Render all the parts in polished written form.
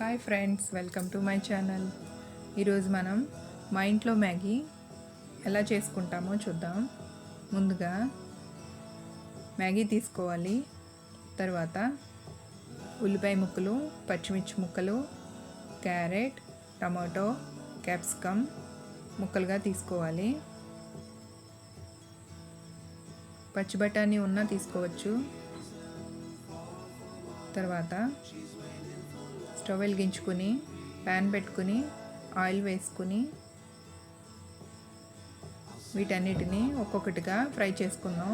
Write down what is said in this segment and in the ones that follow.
Hi friends, welcome to my channel. ఈరోజు మనం మా ఇంట్లో మ్యాగీ ఎలా చేసుకుంటామో చూద్దాం. ముందుగా మ్యాగీ తీసుకోవాలి. తర్వాత ఉల్లిపాయ ముక్కలు, పచ్చిమిర్చి ముక్కలు, క్యారెట్, టమాటో, క్యాప్సికమ్ ముక్కలుగా తీసుకోవాలి. పచ్చి బఠానీ ఉన్నా తీసుకోవచ్చు. తర్వాత స్టవ్ వెలిగించుకొని ప్యాన్ పెట్టుకుని ఆయిల్ వేసుకుని వీటన్నిటిని ఒక్కొక్కటిగా ఫ్రై చేసుకుందాం.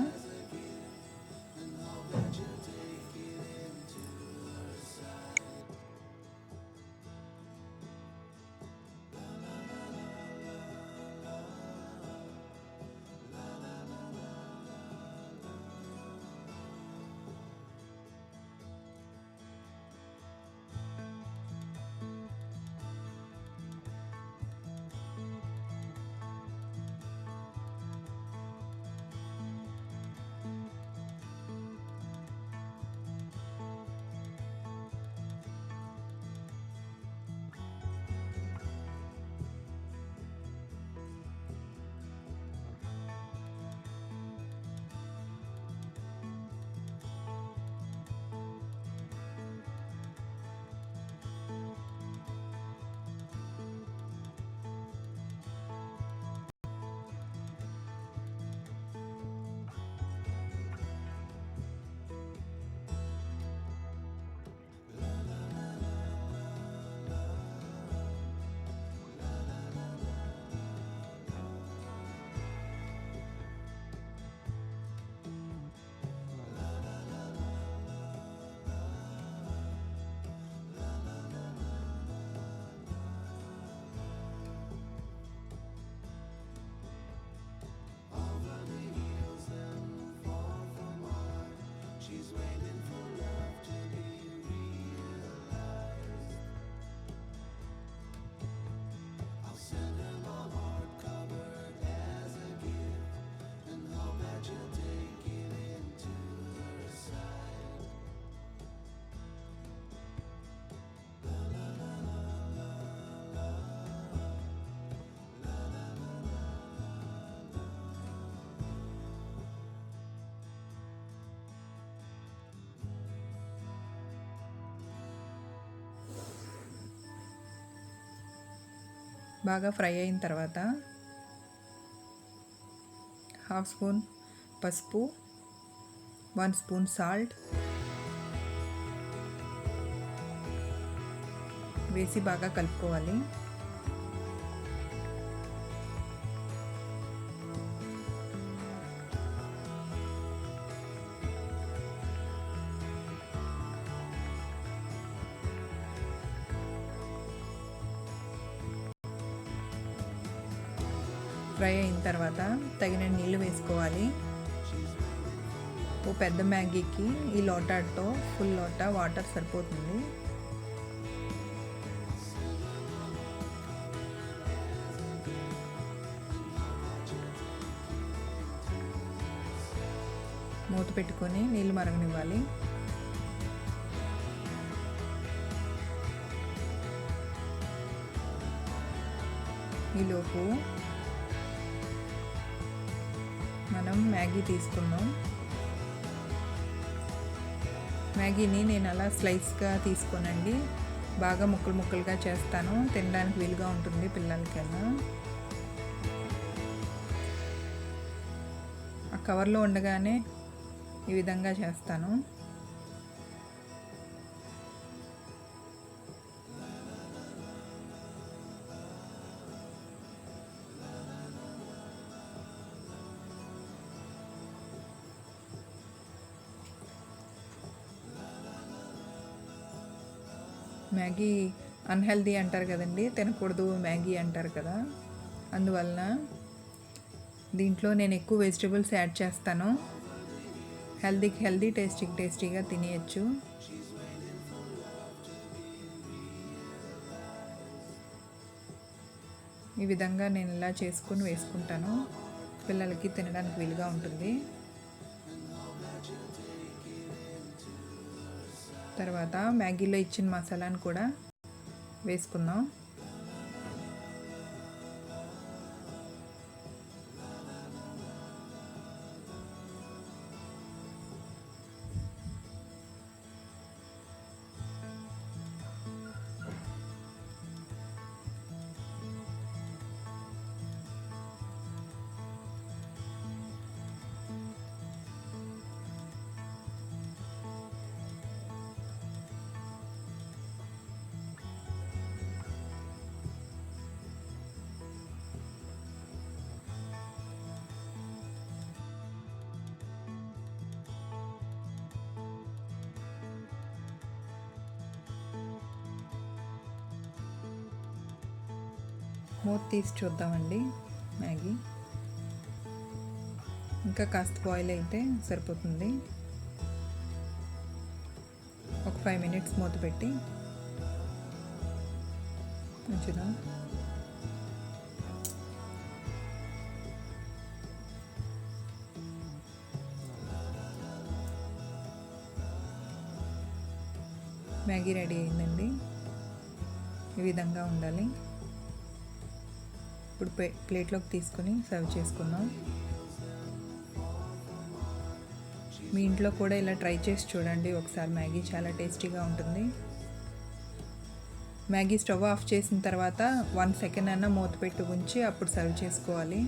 బాగా ఫ్రై అయిన తర్వాత హాఫ్ స్పూన్ పసుపు, 1 స్పూన్ సాల్ట్ వేసి బాగా కలుపుకోవాలి. ఫ్రై అయిన తర్వాత తగిన నీళ్ళు వేసుకోవాలి. ఓ పెద్ద మ్యాగీకి ఈ లోటాతో ఫుల్ లోటా వాటర్ సరిపోతుంది. మూత పెట్టుకొని నీళ్ళు మరగనివ్వాలి. ఈలోపు మనం మ్యాగీ తీసుకున్నాం. మ్యాగీని నేను అలా స్లైస్గా తీసుకోనండి, బాగా ముక్కలు ముక్కలుగా చేస్తాను, తినడానికి వీలుగా ఉంటుంది పిల్లలకైనా. ఆ కవర్లో ఉండగానే ఈ విధంగా చేస్తాను. మ్యాగీ అన్హెల్దీ అంటారు కదండి, తినకూడదు మ్యాగీ అంటారు కదా. అందువలన దీంట్లో నేను ఎక్కువ వెజిటబుల్స్ యాడ్ చేస్తాను. హెల్దీకి హెల్దీ, టేస్టీకి టేస్టీగా తినేయచ్చు. ఈ విధంగా నేను ఇలా చేసుకుని వేసుకుంటాను, పిల్లలకి తినడానికి వీలుగా ఉంటుంది. తర్వాత మ్యాగీలో ఇచ్చిన మసాలాను కూడా వేసుకుందాం. మూత తీసి చూద్దామండి. మ్యాగీ ఇంకా కాస్త బాయిల్ అయితే సరిపోతుంది. ఒక 5 మినిట్స్ మూత పెట్టి ఉంచుదాం. మ్యాగీ రెడీ అయిందండి. ఈ విధంగా ఉండాలి. ఇప్పుడు ప్లేట్లోకి తీసుకొని సర్వ్ చేసుకుందాం. మీ ఇంట్లో కూడా ఇలా ట్రై చేసి చూడండి ఒకసారి. మ్యాగీ చాలా టేస్టీగా ఉంటుంది. మ్యాగీ స్టవ్ ఆఫ్ చేసిన తర్వాత 1 సెకండ్ అన్న మూత పెట్టి ఉంచి అప్పుడు సర్వ్ చేసుకోవాలి.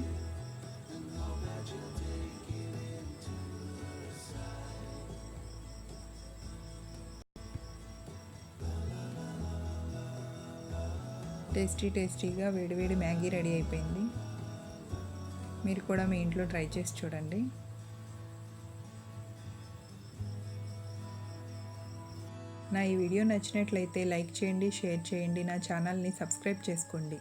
టేస్టీగా వేడివేడి మ్యాగీ రెడీ అయిపోయింది. మీరు కూడా మీ ఇంట్లో ట్రై చేసి చూడండి. నా ఈ వీడియో నచ్చినట్లయితే లైక్ చేయండి, షేర్ చేయండి, నా ఛానల్ని సబ్స్క్రైబ్ చేసుకోండి.